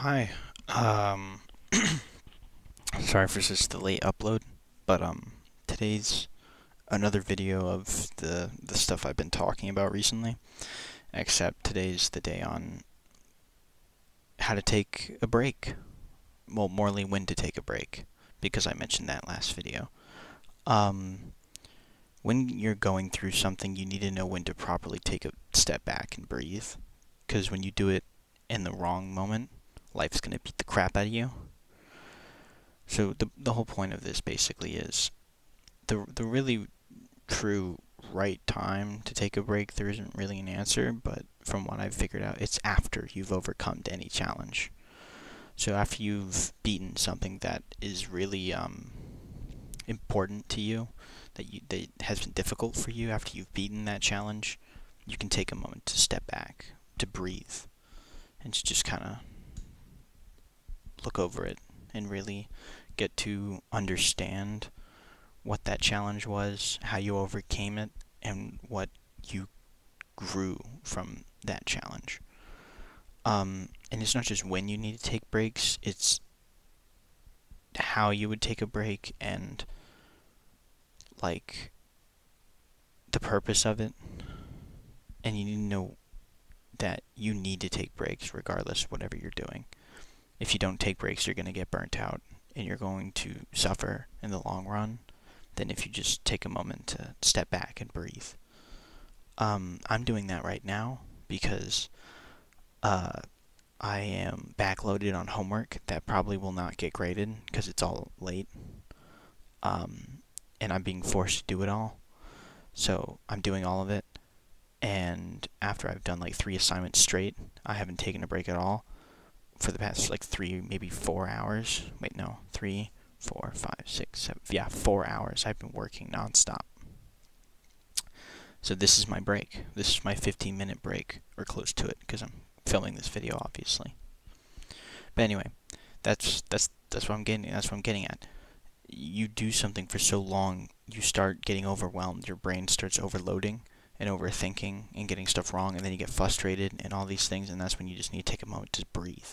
Hi. Um, Sorry for such the late upload, but today's another video of the stuff I've been talking about recently. Except today's the day on how to take a break. Well, morely when to take a break, because I mentioned that last video. Um, when you're going through something, you need to know when to properly take a step back and breathe. Because when you do it in the wrong moment, life's gonna beat the crap out of you. So the whole point of this basically is the really true right time to take a break. There isn't really an answer, but from what I've figured out, it's after you've overcome any challenge. So after you've beaten something that is really important to you, that has been difficult for you, after you've beaten that challenge, you can take a moment to step back, to breathe, and to just kind of look over it and really get to understand what that challenge was, how you overcame it, and what you grew from that challenge. And it's not just when you need to take breaks, it's how you would take a break and, like, the purpose of it. And you need to know that you need to take breaks regardless of whatever you're doing. If you don't take breaks, you're going to get burnt out and you're going to suffer in the long run than if you just take a moment to step back and breathe. I'm doing that right now because uh, I am backloaded on homework that probably will not get graded because it's all late. Um, and I'm being forced to do it all. So I'm doing all of it. And after I've done like 3 assignments straight, I haven't taken a break at all for the past like 3, maybe 4 hours. Wait, no, 3, 4, 5, 6, 7. Yeah, 4 hours. I've been working nonstop. So this is my break. This is my 15-minute break, or close to it, because I'm filming this video, obviously. But anyway, that's what I'm getting. That's what I'm getting at. You do something for so long, you start getting overwhelmed. Your brain starts overloading and overthinking and getting stuff wrong, and then you get frustrated and all these things. And that's when you just need to take a moment to breathe.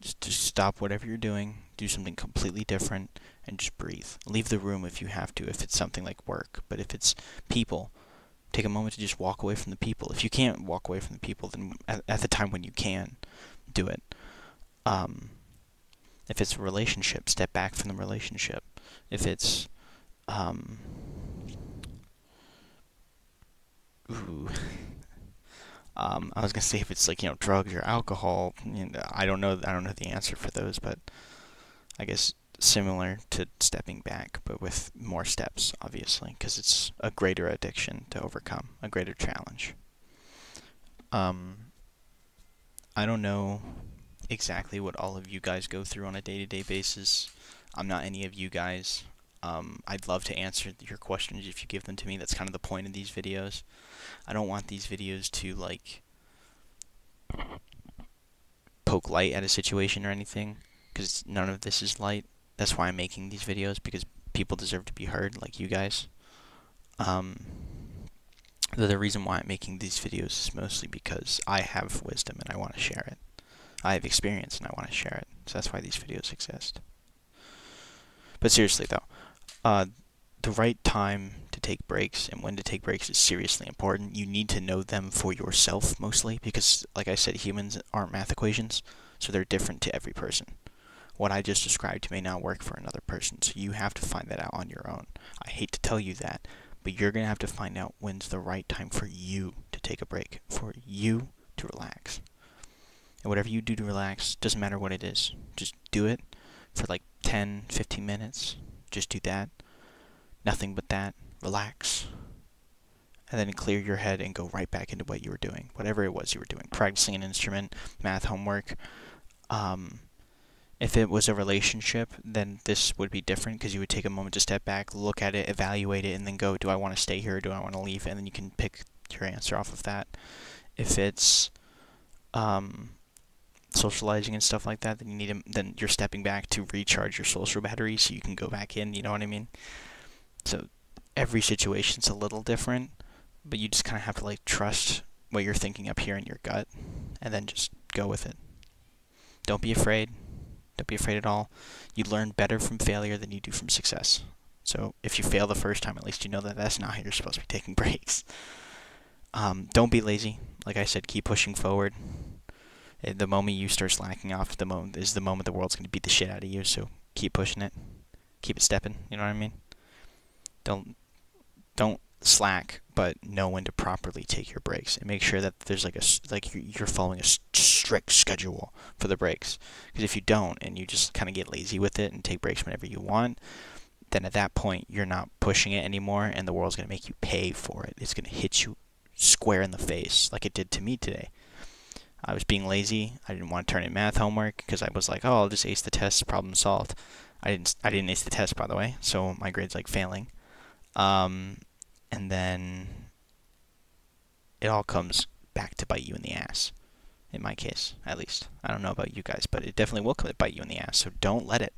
Just stop whatever you're doing, do something completely different, and just breathe. Leave the room if you have to, if it's something like work. But if it's people, take a moment to just walk away from the people. If you can't walk away from the people, then at the time when you can, do it. Um, if it's a relationship, step back from the relationship. If it's, um, ooh, I was gonna say if it's like drugs or alcohol. I don't know. I don't know the answer for those, but I guess similar to stepping back, but with more steps, obviously, because it's a greater addiction to overcome, a greater challenge. Um, I don't know exactly what all of you guys go through on a day-to-day basis. I'm not any of you guys. I'd love to answer your questions if you give them to me. That's kind of the point of these videos. I don't want these videos to like poke light at a situation or anything, because none of this is light. That's why I'm making these videos, because people deserve to be heard, like you guys. Um, the reason why I'm making these videos is mostly because I have wisdom and I want to share it. I have experience and I want to share it. So that's why these videos exist. But seriously though, uh, the right time to take breaks and when to take breaks is seriously important. You need to know them for yourself mostly because, like I said, humans aren't math equations, so they're different to every person. What I just described may not work for another person, so you have to find that out on your own. I hate to tell you that, but you're going to have to find out when's the right time for you to take a break, for you to relax. And whatever you do to relax, doesn't matter what it is, just do it for like 10, 15 minutes. Just do that. Nothing but that. Relax. And then clear your head and go right back into what you were doing. Whatever it was you were doing. Practicing an instrument, math homework. Um, if it was a relationship, then this would be different because you would take a moment to step back, look at it, evaluate it, and then go, do I want to stay here or do I want to leave? And then you can pick your answer off of that. If it's um, socializing and stuff like that, then then you're stepping back to recharge your social battery so you can go back in. You know what I mean? So every situation's a little different, but you just kind of have to like trust what you're thinking up here in your gut, and then just go with it. Don't be afraid. Don't be afraid at all. You learn better from failure than you do from success. So if you fail the first time, at least you know that that's not how you're supposed to be taking breaks. Don't be lazy. Like I said, keep pushing forward. The moment you start slacking off, the moment is the moment the world's going to beat the shit out of you. So keep pushing it, keep it stepping. You know what I mean? Don't slack, but know when to properly take your breaks and make sure that there's like you're following a strict schedule for the breaks. Because if you don't and you just kind of get lazy with it and take breaks whenever you want, then at that point you're not pushing it anymore, and the world's going to make you pay for it. It's going to hit you square in the face like it did to me today. I was being lazy. I didn't want to turn in math homework because I was like, oh, I'll just ace the test, problem solved. I didn't ace the test, by the way, so my grade's like failing. And then it all comes back to bite you in the ass. In my case, at least. I don't know about you guys, but it definitely will come to bite you in the ass. So don't let it.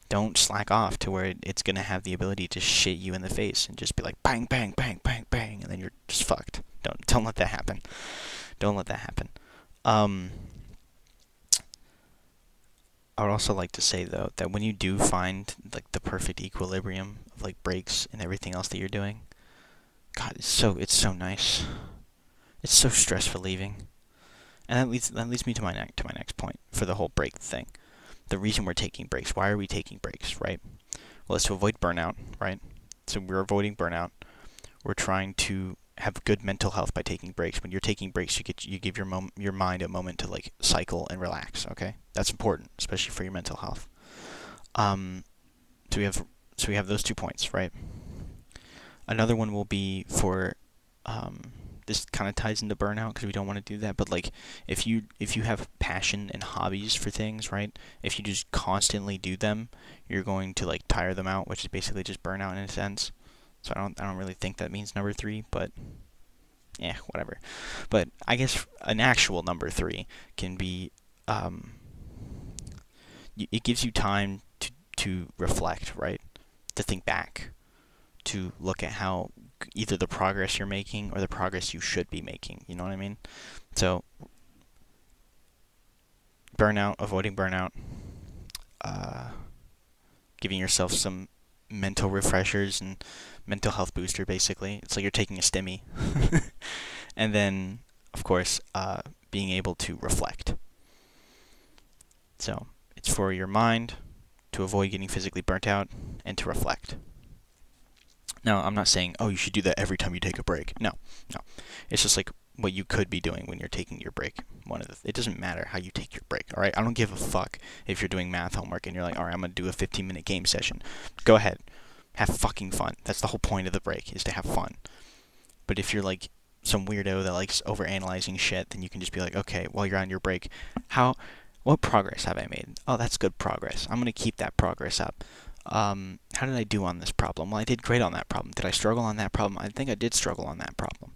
Don't slack off to where it's going to have the ability to shit you in the face and just be like bang, bang, bang, bang, bang, and then you're just fucked. Don't let that happen. Don't let that happen. I would also like to say though that when you do find like the perfect equilibrium of like breaks and everything else that you're doing, God, it's so nice. It's so stress relieving. And that leads me to my next point for the whole break thing. The reason we're taking breaks. Why are we taking breaks, right? Well, it's to avoid burnout, right? So we're avoiding burnout. We're trying to have good mental health by taking breaks. When you're taking breaks, you give your mind a moment to like cycle and relax. Okay, that's important, especially for your mental health. Um, so we have those 2 points, right? Another one will be for this kind of ties into burnout because we don't want to do that. But like, if you have passion and hobbies for things, right? If you just constantly do them, you're going to like tire them out, which is basically just burnout in a sense. So I don't really think that means number 3, but yeah, whatever. But I guess an actual number 3 can be it gives you time to reflect, right? To think back, to look at how either the progress you're making or the progress you should be making. You know what I mean? So avoiding burnout, uh, giving yourself some mental refreshers and mental health booster. Basically, it's like you're taking a stimmy, and then of course being able to reflect. So it's for your mind to avoid getting physically burnt out and to reflect. Now, I'm not saying, oh, you should do that every time you take a break. No. It's just like what you could be doing when you're taking your break. It doesn't matter how you take your break, all right? I don't give a fuck if you're doing math homework and you're like, all right, I'm going to do a 15-minute game session. Go ahead. Have fucking fun. That's the whole point of the break, is to have fun. But if you're like some weirdo that likes overanalyzing shit, then you can just be like, okay, while you're on your break, what progress have I made? Oh, that's good progress. I'm going to keep that progress up. How did I do on this problem? Well, I did great on that problem. Did I struggle on that problem? I think I did struggle on that problem.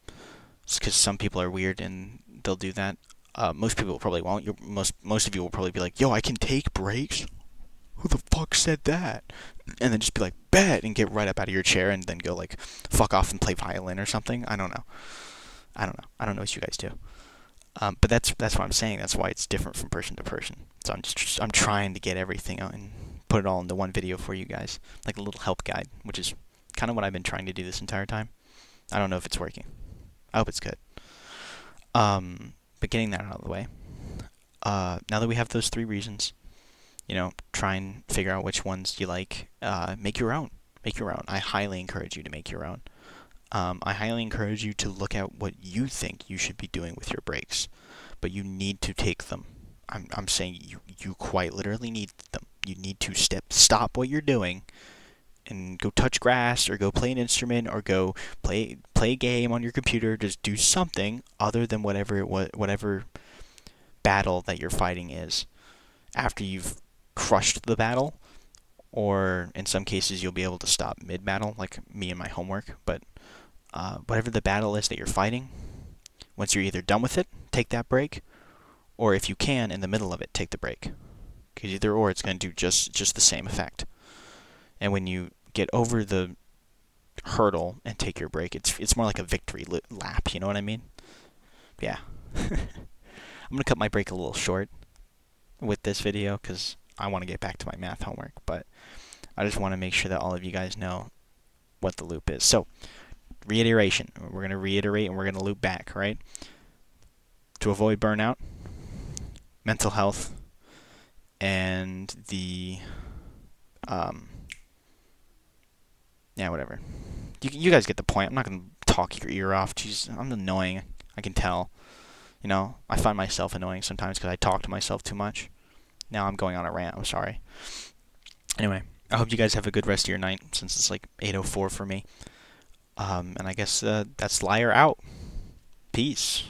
It's because some people are weird and they'll do that. Most people probably won't. Most of you will probably be like, yo, I can take breaks? Who the fuck said that? And then just be like, bet, and get right up out of your chair and then go like, fuck off and play violin or something. I don't know. I don't know what you guys do. But that's what I'm saying. That's why it's different from person to person. So I'm trying to get everything out and put it all into one video for you guys, like a little help guide, which is kind of what I've been trying to do this entire time. I don't know if it's working. I hope it's good. But getting that out of the way, now that we have those 3 reasons, try and figure out which ones you like. Make your own. Make your own. I highly encourage you to make your own. I highly encourage you to look at what you think you should be doing with your breaks, but you need to take them. I'm saying you quite literally need them. You need to stop what you're doing and go touch grass or go play an instrument or go play a game on your computer. Just do something other than whatever battle that you're fighting is. After you've crushed the battle, or in some cases you'll be able to stop mid-battle, like me and my homework, but whatever the battle is that you're fighting, once you're either done with it, take that break, or if you can, in the middle of it, take the break. Because either or, it's going to do just the same effect. And when you get over the hurdle and take your break, it's more like a victory lap, you know what I mean? Yeah. I'm going to cut my break a little short. with this video because I want to get back to my math homework, but I just want to make sure that all of you guys know what the loop is. So, reiteration. We're going to reiterate and we're going to loop back, right? To avoid burnout, mental health, and the yeah, whatever. You guys get the point. I'm not gonna talk your ear off. Jeez, I'm annoying. I can tell. You know, I find myself annoying sometimes because I talk to myself too much. Now I'm going on a rant. I'm sorry. Anyway, I hope you guys have a good rest of your night since it's like 8:04 for me. And I guess that's Liar out. Peace.